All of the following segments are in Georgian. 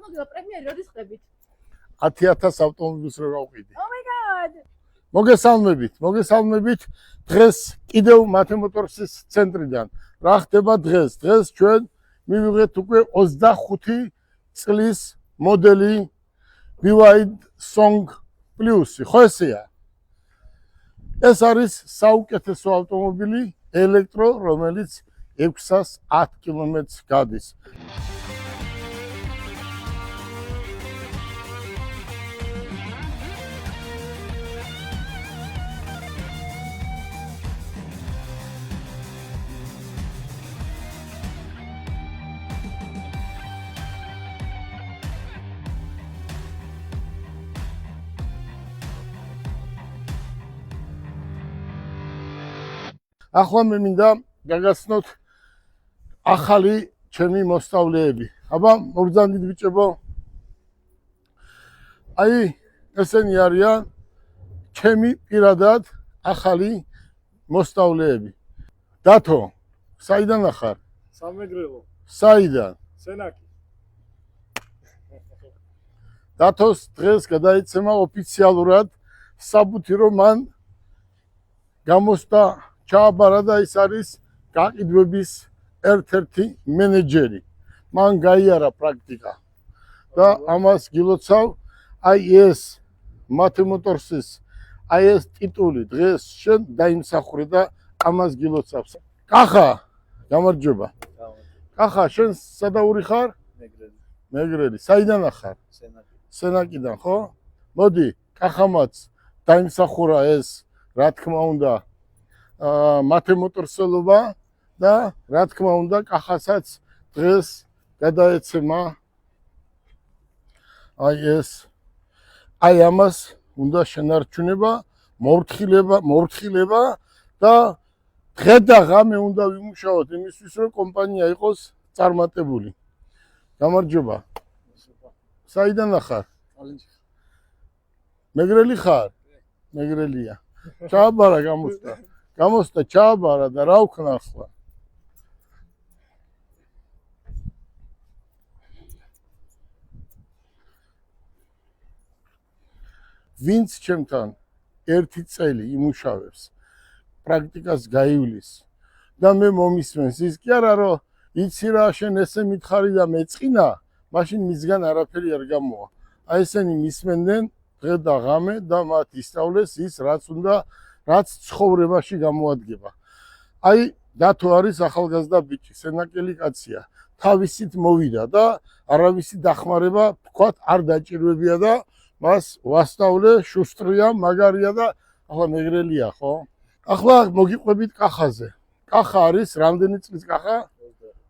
მოგება პრემიერი როდის ხდებით? 10,000 ავტომობილს რო გავყიდი. Oh my god. მოგესალმებით. დღეს კიდევ მათემოტორსის ცენტრიდან. რა ხდება დღეს? დღეს ჩვენ მივიღეთ უკვე 25 წლის მოდელი BYD Song Plus. ხო ესეა? ეს არის საუკეთესო ავტომობილი ელექტრო, რომელიც 610 კილომეტრს გადის. ახლა მე მინდა გაგაცნოთ ახალი ჩემი მოსწავლეები. აბა, მოგზავნით ბიჭებო. აი, ესენი არიან ჩემი პირადად ახალი მოსწავლეები. დათო, საიდან ახარ? სამეგრელო. საიდან? სენაკი. დათოს დღეს გადაიცემა ოფიციალურად საბუთი, რომ მან გამოსდა ჩააბარა და ის არის გაყიდვების ერთ-ერთი მენეჯერი. მან გაიარა პრაქტიკა და ამას გილოცავ. აი ეს მათემოტორსის აი ეს ტიტული დღეს შენ დაიმსახურე და ამას გილოცავს. კახა, გამარჯობა. კახა, შენ სადაური ხარ? მეგრელი. საიდან ახარ? სენაკიდან, ხო? მოდი, კახამაც დაიმსახურა ეს, რა თქმა უნდა, მათემოტორსელობა და რა თქმა უნდა კახასაც დღეს გადაეცემა აი ეს აი ამას უნდა შენარჩუნება, მორთხილება და დღე და ღამე უნდა ვიმუშაოთ იმისთვის, რომ კომპანია იყოს წარმატებული. გამარჯობა. საიდან ახარ? მეგრელი ხარ? მეგრელია. ჩააბარა გამოსდა ჩააბარა და რა ვქნა ახლა? ვინც ჩემთან ერთი წელი იმუშავებს, პრაქტიკას გაივლის და მე მომისმენს, ის კი არა რომ იცი რა შენ ესე მითხარი და მეწყინა, მაშინ მისგან არაფერი არ გამოვა. აი ესენი მისმენდნენ დღე და ღამე და მათ ისწავლეს ის რაც ცხოვრებაში გამოადგება. აი დათო არის ახალგაზრდა ბიჭი, სენაკელი კაცია. თავისით მოვიდა და არავისი დახმარება თქვათ არ დაჭირვებია და მას ვასწავლე, შუსტრია, მაგარია და ახლა მეგრელია, ხო? ახლა მოგიყვებით კახაზე. კახა არის რამდენი წლის კახა?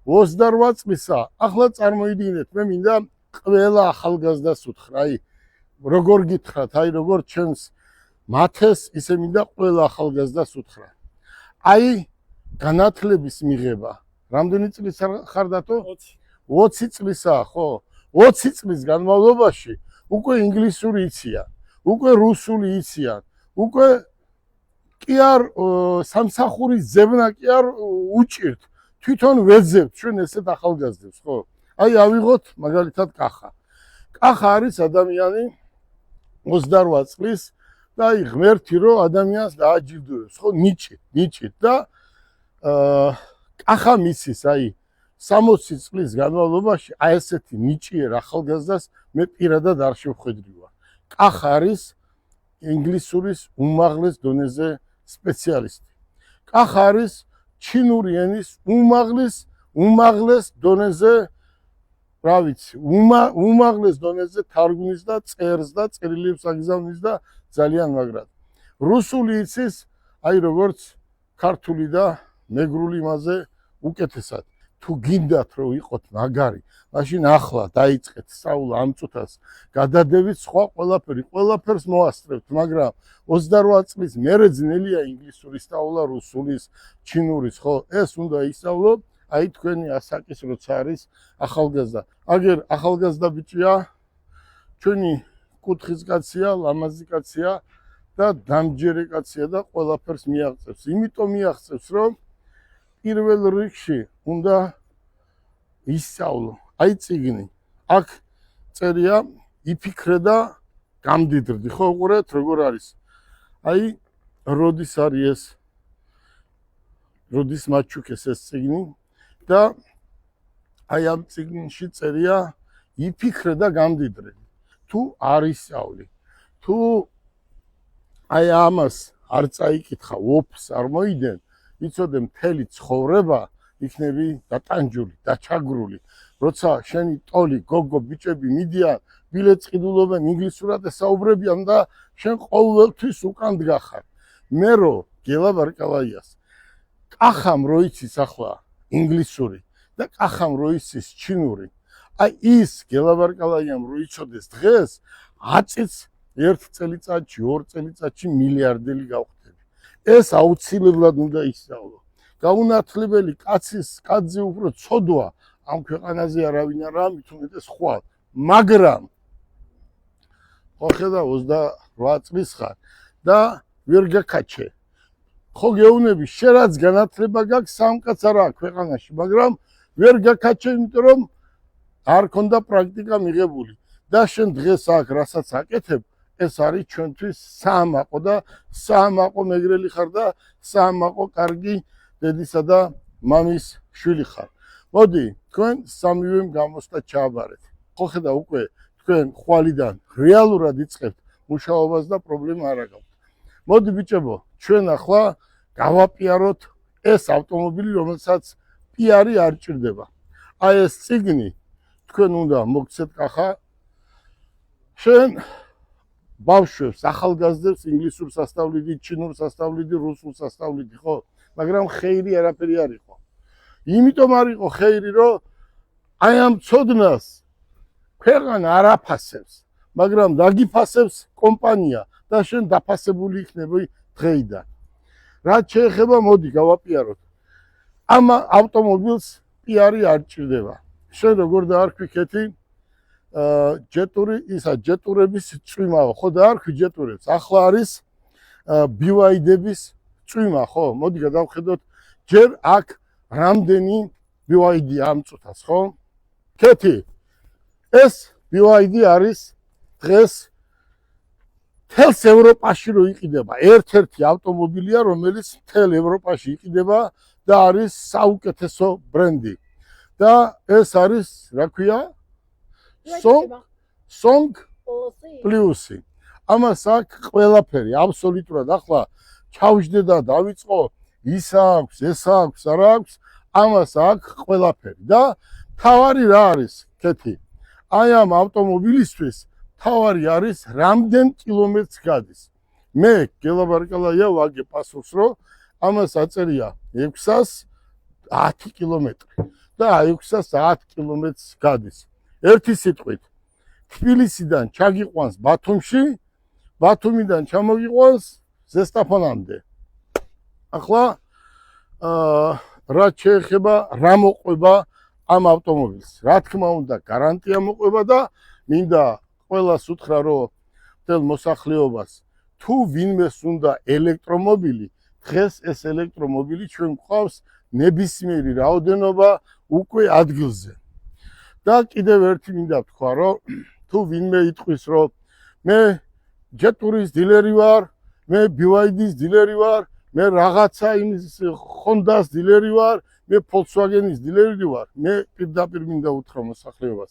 28 წლისა. ახლა წარმოიდგინეთ, მე მინდა ყველა ახალგაზრდას უთხრა, აი როგორ გითხრათ, აი როგორ ჩემს მათეს ისე მინდა ყველა ახალგაზრდას უთხრა. აი განათლების მიღება. რამდენი წლის ხარ დათო? 20 წლისა, ხო? 20 წლის განმავლობაში უკვე ინგლისური იციან, უკვე რუსული იციან, უკვე კი არ სამსახურის ზებნა კი არ უჭირთ. თვითონ ვეძებთ ჩვენ ესეთ ახალგაზრდებს, ხო? აი ავიღოთ მაგალითად კახა. კახა არის ადამიანი 28 წლის და აი ღმერთი რო ადამიანს დააჯილდოებს, ხო? ნიჭით და კახა მისის აი 60 წლის განმავლობაში აი ესეთი ნიჭიერ ახალგაზრდას მე პირადად არ შევხვედრივარ. კახა არის ინგლისურის უმაღლეს დონეზე სპეციალისტი. კახა არის ჩინური ენის უმაღლეს დონეზე, რა ვიცი, უმაღლეს დონეზე თარგმნის და წერს და წერილებს აგზავნის და ძალიან მაგრად. რუსული იცის, აი როგორც ქართული და მეგრული მასზე უკეთესად. თუ გინდათ რომ იყოთ მაგარი, მაშინ ახლა დაიწყეთ სწავლა ამ წუთას, გადადებით სხვა ყველაფერს მოასწრებთ, მაგრამ 28 წლის მერე ძნელია ინგლისური სწავლა, რუსულის, ჩინურის, ხო? ეს უნდა ისწავლო, აი თქვენი ასაკის როცა არის ახალგაზრდა. აგერ ახალგაზრდა ბიჭია, ჩვენი კუთხის კაცია, ლამაზი კაცია და დამჯერე კაცია და ყველაფერს მიაღწევს. იმიტომ მიაღწევს, რომ პირველ რიგში უნდა ისწავლო. აი წიგნი. აქ წერია იფიქრე და გამდიდრდი. ხო უყურეთ როგორ არის. აი როდის არის ეს როდის მაჩუქეს ეს წიგნი და აი ამ წიგნში წერია იფიქრე და გამდიდრე. თუ არ ისწავლი, თუ აი ამას არ წაიკითხა, ოფს არ მოიდენ, იცოდე მთელი ცხოვრება იქნები დატანჯული, დაჩაგრული. როცა შენი ტოლი, გოგო, ბიჭები მიდიან, ბილეთს ყიდულობენ, ინგლისურად ესაუბრებიან და შენ ყოველთვის უკან დგახარ. მე რო გელაბარკალაიას კახამ რო იცის ახლა ინგლისური და კახამ რო იცის ჩინური, აი ის გელაბარკალაიამ რო იცოდეს დღეს 10 წელს 1 წელიწადში, 2 წელიწადში მილიარდელი გავხდები. ეს აუცილებლად უნდა ისწავლო. გაუნათლებელი კაცზე უფრო ცოდვა ამ ქვეყანაზე არავინ არაა, მით უმეტეს ხვალ. მაგრამ ხო ხედავ 28 წლის ხარ და ვერ გაკაჩე. ხო გეუბნები, შენ რაც განათლება გაქვს, სამ კაც არაა ქვეყანაში, მაგრამ ვერ გაკაჩე, იმიტომ რომ არ ქონდა პრაქტიკა მიღებული. და შენ დღეს აქ რასაც აკეთებ, ეს არის ჩვენთვის საამაყო და საამაყო მეგრელი ხარ და საამაყო კარგი დედისა და მამის შვილი ხარ. მოდი, თქვენ სამივემ გამოსტა ჩააბარეთ. ხო ხედავ უკვე თქვენ ხვალიდან რეალურად იწყებთ მუშაობას და პრობლემა არ აქვს. მოდი ბიჭებო, ჩვენ ახლა გავაპიაროთ ეს ავტომობილი, რომელსაც პიარი არ ჭირდება. აი ეს წიგნი თქვენ უნდა მოგცეთ კახა. შენ ბავშვებს, ახალგაზრდებს ინგლისურს ასწავლიდი, ჩინურს ასწავლიდი, რუსულს ასწავლიდი, ხო? მაგრამ ხეირი არაფერი არ იყო. იმიტომ არ იყო ხეირი, რომ აი ამ ცოდნას ქვეყანა არ აფასებს, მაგრამ დაგიფასებს კომპანია და შენ დაფასებული იქნები დღეიდან. რაც შეეხება, მოდი გავაპიაროთ. ამ ავტომობილს პიარი არ ჭირდება. შენ როგორ დაარქვი ქეთი? ჯეტური, ისა ჯეტურების წვიმაო, ხო დაარქვი ჯეტურებს. ახლა არის BYD-ების წვიმა, ხო? მოდი გადავხედოთ, ჯერ აქ რამდენი BYD ამწუთას, ხო? ქეთი, ეს BYD არის დღეს მთელს ევროპაში რო იყიდება, ერთ-ერთი ავტომობილია, რომელიც მთელ ევროპაში იყიდება და არის საუკეთესო ბრენდი. და ეს არის, რა ქვია? Song Plus-ი. ამას აქვს ყველაფერი, აბსოლუტურად. ახლა ჩავჯდე და დავიწყო, ის აქვს, ეს აქვს, არა აქვს, ამას აქვს ყველაფერი. და თავარი რა არის, ქეთი? აი ამ ავტომობილისთვის თავარი არის რამდენ კილომეტრს გადის. მე გელაბარკალაია ვაგე პასუხს, რომ ამას აწერია 610 კილომეტრი და 610 კილომეტრს გადის. ერთი სიტყვით, თბილისიდან ჩაგიყვანს ბათუმში, ბათუმიდან ჩამოგიყვანს ზესტაფონამდე. ახლა რაც შეეხება რა მოყვება ამ ავტომობილს. რა თქმა უნდა, გარანტია მოყვება და მინდა ყველას უთხრა, რომ მთელ მოსახლეობას თუ ვინმეს უნდა ელექტრომობილი, დღეს ეს ელექტრომობილი ჩვენ გვყავს ნებისმიერი რაოდენობა უკვე ადგილზე. და კიდევ ერთი მინდა თქვა, რომ თუ ვინმე იტყვის, რომ მე ჯეტურის დილერი ვარ, მე BYD-ის დილერი ვარ, მე რაღაცა იმის Honda-ს დილერი ვარ, მე Volkswagen-ის დილერი ვარ, მე პირდაპირ მინდა უთხრა მოსახლეობას,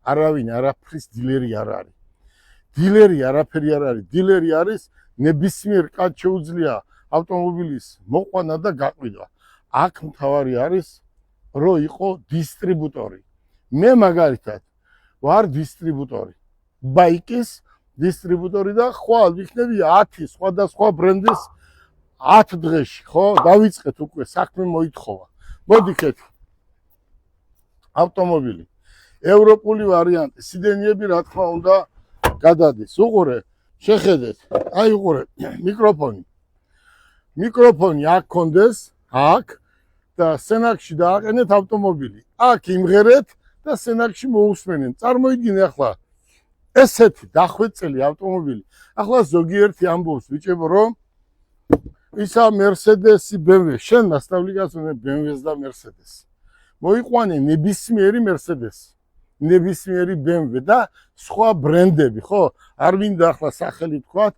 არავინ არაფრის დილერი არ არის. დილერი არაფერი არ არის. დილერი არის ნებისმიერ კაც შეუძლია ავტომობილის მოყვანა და გაყიდვა. აქ მთავარი არის, რომ იყო დისტრიბუტორი. მე მაგალითად ვარ დისტრიბუტორი. ბაიკის დისტრიბუტორი და ხვალ ვიქნები 10 სხვადასხვა ბრენდის 10 დღეში, ხო? დავიწყეთ უკვე, საქმე მოითხოვა. მოდიქეთ. ავტომობილი. ევროპული ვარიანტი. სიდენიები რა თქმა უნდა გადადის. უყურე, შეხედეთ. აი უყურე, მიკროფონი. მიკროფონი აქ კონდეს, აქ და სენაკში დააყენეთ ავტომობილი. აქ იმღერეთ და სენაკში მოусმენენ. წარმოიდგინე ახლა ესეთი დახვეწილი ავტომობილი. ახლა ზოგიერთი ამბობს ბიჭებო, რომ ისა Mercedes-ი, BMW, შენ მასწავლიკაც უნდა BMW-ს და Mercedes. მოიყვანე ნებისმიერი Mercedes. ნებისმიერი BMW და სხვა ბრენდები, ხო? არ მინდა ახლა სახელი თქვათ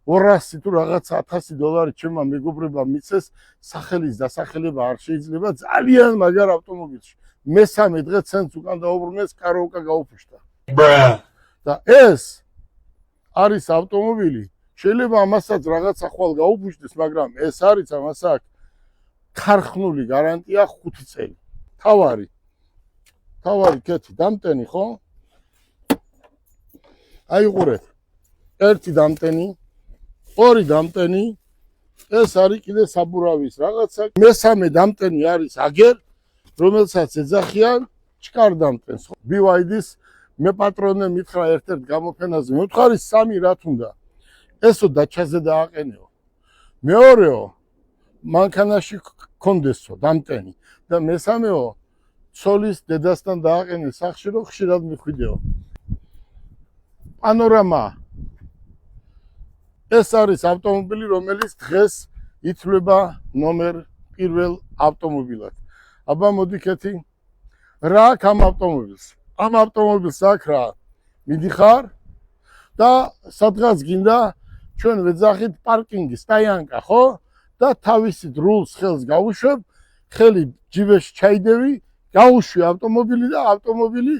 200 თუ რაღაც $1000 ჩემმა მეგობრებმა მიცეს სახელის დასახელება არ შეიძლება ძალიან მაგარ ავტომობილში. მესამე დღე ცენს უკან დაუბრუნეს კაროვკა გაუფუშტა. და ეს არის ავტომობილი. შეიძლება ამასაც რაღაცა ხვალ გაუფუშტდეს, მაგრამ ეს არის ამას აქვს ქარხნული გარანტია 5 წელი. თავარი კეთი დამტენი, ხო? აიყურეთ. ერთი დამტენი, ორი დამტენი, ეს არის კიდე საბურავის რაღაცა. მესამე დამტენი არის აგერ, რომელსაც ეძახიან ჭკარდამტენს. BYD-ს მე პატრონე მითხრა ერთ-ერთ გამოფენაზე, მე ვთხარი 3 რა თუნდა. ესო დაჩაზე დააყენეო. მეორეო მანქანაში კონდესო დამტენი და მესამეო ცოლის დედასთან დააყენე სახში, რომ ხშირად მიხვიდეო. პანორამა. ეს არის ავტომობილი, რომელიც დღეს ითვლება ნომერ 1 ავტომობილად. აბა მოდი კეთი. რა აქვს ამ ავტომობილს? ამ ავტომობილს აქვს რა? მიდიხარ და სადღაც გინდა ჩვენ ვეძახით პარკინგი, სტაიანკა, ხო? და თავისი დრულს ხელს გავუშვებ, ხელი ჯიბეში ჩაიდევი, გაუშვი ავტომობილი და ავტომობილი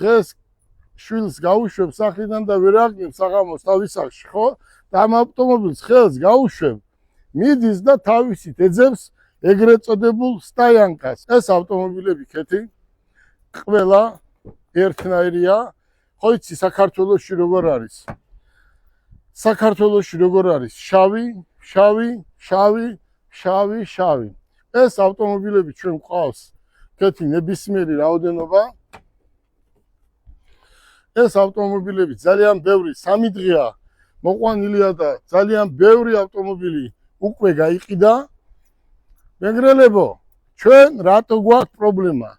დღეს შვილს გაუშვებ სახლიდან და ვერ აღგებ საღამოს თავის სახლში, ხო? და ამ ავტომობილს ხელს გაუშვებ, მიდის და თავისით ეძებს ეგრეთ წოდებულ სტაიანკას. ეს ავტომობილები კეთი ყველა ერთნაირია. ხო იცი საქართველოში როგორ არის? საქართველოში როგორ არის? შავი. ეს ავტომობილები ჩვენ გვყავს კეთი ნებისმიერი რაოდენობა. ეს ავტომობილები ძალიან ბევრი 3 დღეა მოყვანილია და ძალიან ბევრი ავტომობილი უკვე გაიყიდა. მეგრელებო, ჩვენ რატო გვაქვს პრობლემა?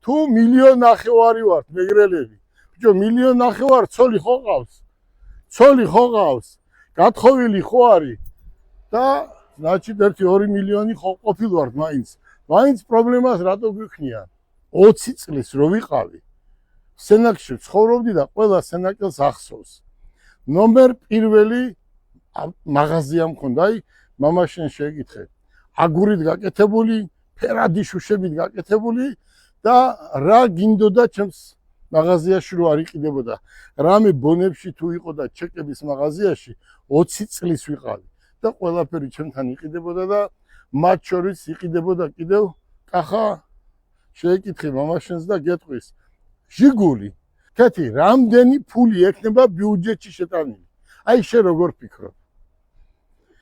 თუ 1.5 მილიონი ვართ მეგრელები. ბიჭო, 1.5 მილიონი ცოლი ხო ყავს? ცოლი ხო ყავს? გათხოვილი ხო არის? და значит 1-2 მილიონი ხო ყოფილვართ მაინც. მაინც პრობლემას რატო გვიქნია? 20 წლის რო ვიყავი. სენაკში ცხოვრობდი და ყველა სენაკელს ახსოვს. ნომერ 1 მაღაზია მქონდა, აი მამაშენ შეკითხე. აგურით გაკეთებული, ფერადი შუშებით გაკეთებული და რა გინდოდა ჩემს მაღაზიაში რო არ იყიდებოდა. რამე ბონებში თუ იყო და ჩეკების მაღაზიაში 20 წლის ვიყავი და ყველაფერი ჩემთან იყიდებოდა და მათ შორის იყიდებოდა კიდევ კახა შეეკითხე მამაშენს და გეტყვის. ჟიგული, კეთი, რამდენი ფული ექნება ბიუჯეტში შეტანილი? აი შე როგორ ფიქრობ?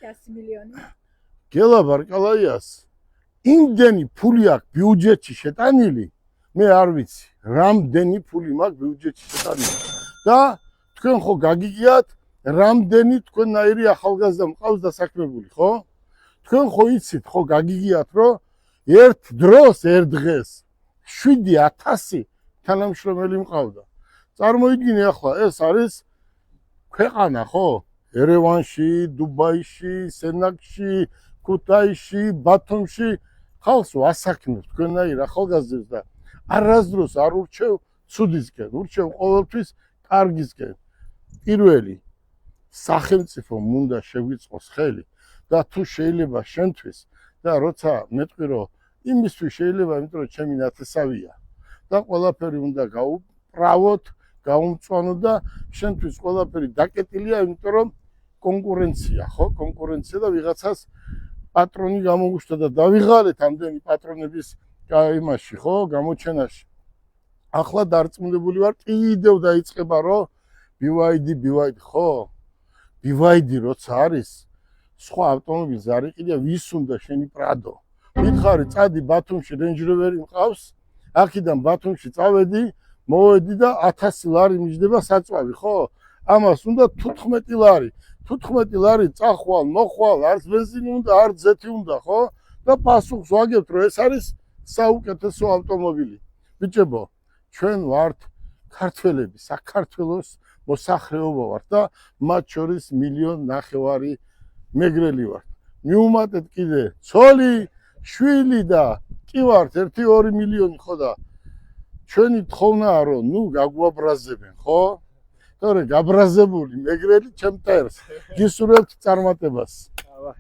100 მილიონი. გელა ბარკალაიას იმდენი ფული აქვს ბიუჯეტში შეტანილი, მე არ ვიცი, რამდენი ფული მაქვს ბიუჯეტში შეტანილი. და თქვენ ხო გაგიგიათ, რამდენი თქვენნაირი ახალგაზრდა მყავს დასაქმებული, ხო? თქვენ ხო იცით, ხო გაგიგიათ, რომ ერთ დროს, ერთ დღეს 7000 თანამშრომელი მყავდა. წარმოიდგინე ახლა ეს არის ქვეყანა, ხო? ერევანში, დუბაიში, სენაკში, ქუთაისში, ბათუმში ხალხს ვასაქმებ თქვენნაირ ახალგაზრდებს და არასდროს არ ურჩევ ცუდისკენ, ურჩევ ყოველთვის კარგისკენ. პირველი სახელმწიფო უნდა შეგვიწყოს ხელი და თუ შეიძლება შენთვის და როცა მეტყვი რომ იმისთვის შეიძლება, იმიტომ რომ ჩემი ნათესავია და ყველაფერი უნდა გავუправოთ, გაუმწვანოთ და შენთვის ყველაფერი დაკეტილია, იმიტომ რომ კონკურენცია, ხო? კონკურენცია და ვიღაცას პატრონი გამოგუშთა და დავიღალეთ ამდენი პატრონების იმაში, ხო? გამოჩენაში. ახლა დარწმუნებული ვარ, კიდევ დაიწყება რომ BYD, ხო? BYD როცა არის, სხვა ავტომობილს არ იყიდია, ვის უნდა შენი პრადო? მითხარი, წადი ბათუმში Range Rover-ი მყავს, აქედან ბათუმში წავედი, მოვედი და 1000 ლარი მიჯდება საწვავი, ხო? ამას უნდა 15 ლარი. 15 ლარი წახვალ, მოხვალ, არც ბენზინი უნდა, არც ზეთი უნდა, ხო? და პასუხს ვაგებთ, რომ ეს არის საუკეთესო ავტომობილი. ბიჭებო, ჩვენ ვართ ქართველები, საქართველოს მოსახლეობა ვართ და მათ შორის 1.5 მილიონი მეგრელი ვართ. მიუმატეთ კიდე ცოლი, შვილი და კი ვართ 1-2 მილიონი, ხო და ჩვენი თხოვნაა რომ ნუ გაგვაბრაზებენ ხო? თორე გაბრაზებული მეგრელი ჩემ მტერს გისურვებთ წარმატებას. აბა